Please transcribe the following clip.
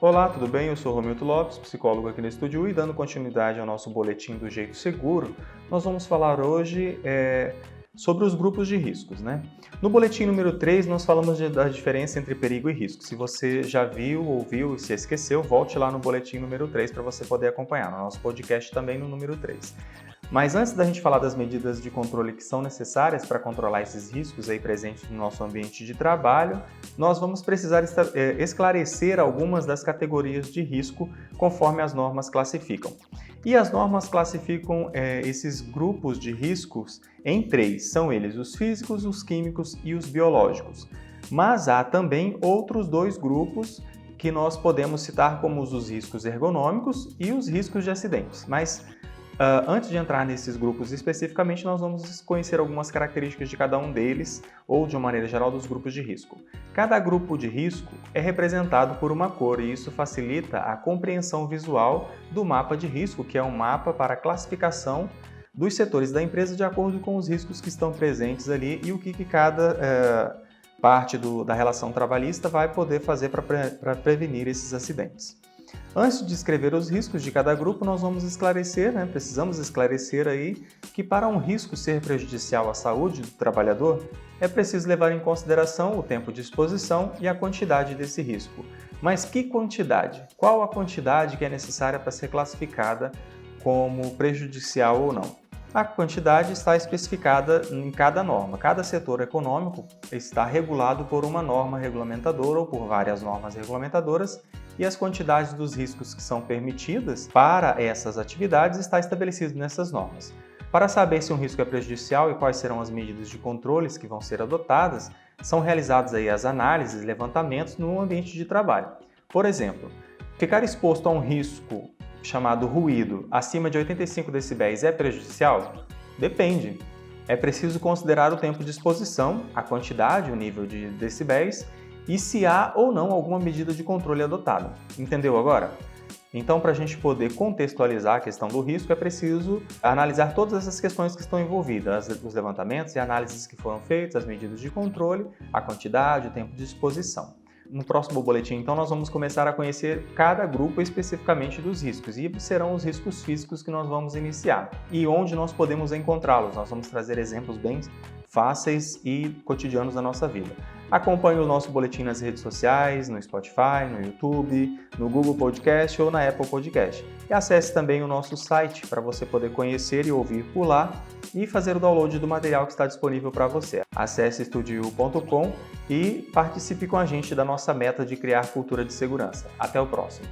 Olá, tudo bem? Eu sou Romildo Lopes, psicólogo aqui no Estúdio e dando continuidade ao nosso boletim do Jeito Seguro, nós vamos falar hoje sobre os grupos de riscos, né? No boletim número 3, nós falamos da diferença entre perigo e risco. Se você já viu, ouviu e se esqueceu, volte lá no boletim número 3 para você poder acompanhar, no nosso podcast também no número 3. Mas antes da gente falar das medidas de controle que são necessárias para controlar esses riscos aí presentes no nosso ambiente de trabalho, nós vamos precisar esclarecer algumas das categorias de risco conforme as normas classificam. E as normas classificam esses grupos de riscos em 3, são eles os físicos, os químicos e os biológicos. Mas há também outros 2 grupos que nós podemos citar como os riscos ergonômicos e os riscos de acidentes. Mas antes de entrar nesses grupos especificamente, nós vamos conhecer algumas características de cada um deles, ou de uma maneira geral dos grupos de risco. Cada grupo de risco é representado por uma cor e isso facilita a compreensão visual do mapa de risco, que é um mapa para a classificação dos setores da empresa de acordo com os riscos que estão presentes ali e o que cada parte da relação trabalhista vai poder fazer para prevenir esses acidentes. Antes de descrever os riscos de cada grupo, nós vamos esclarecer, precisamos esclarecer aí que para um risco ser prejudicial à saúde do trabalhador, é preciso levar em consideração o tempo de exposição e a quantidade desse risco. Mas que quantidade? Qual a quantidade que é necessária para ser classificada como prejudicial ou não? A quantidade está especificada em cada norma. Cada setor econômico está regulado por uma norma regulamentadora ou por várias normas regulamentadoras e as quantidades dos riscos que são permitidas para essas atividades está estabelecido nessas normas. Para saber se um risco é prejudicial e quais serão as medidas de controles que vão ser adotadas, são realizadas aí as análises e levantamentos no ambiente de trabalho. Por exemplo, ficar exposto a um risco chamado ruído acima de 85 decibéis é prejudicial? Depende. É preciso considerar o tempo de exposição, a quantidade, o nível de decibéis e se há ou não alguma medida de controle adotada. Entendeu agora? Então, para a gente poder contextualizar a questão do risco, é preciso analisar todas essas questões que estão envolvidas, os levantamentos e análises que foram feitas, as medidas de controle, a quantidade, o tempo de exposição. No próximo boletim, então, nós vamos começar a conhecer cada grupo especificamente dos riscos e serão os riscos físicos que nós vamos iniciar e onde nós podemos encontrá-los. Nós vamos trazer exemplos bem fáceis e cotidianos da nossa vida. Acompanhe o nosso boletim nas redes sociais, no Spotify, no YouTube, no Google Podcast ou na Apple Podcast. E acesse também o nosso site para você poder conhecer e ouvir por lá e fazer o download do material que está disponível para você. Acesse estudio.com e participe com a gente da nossa meta de criar cultura de segurança. Até o próximo!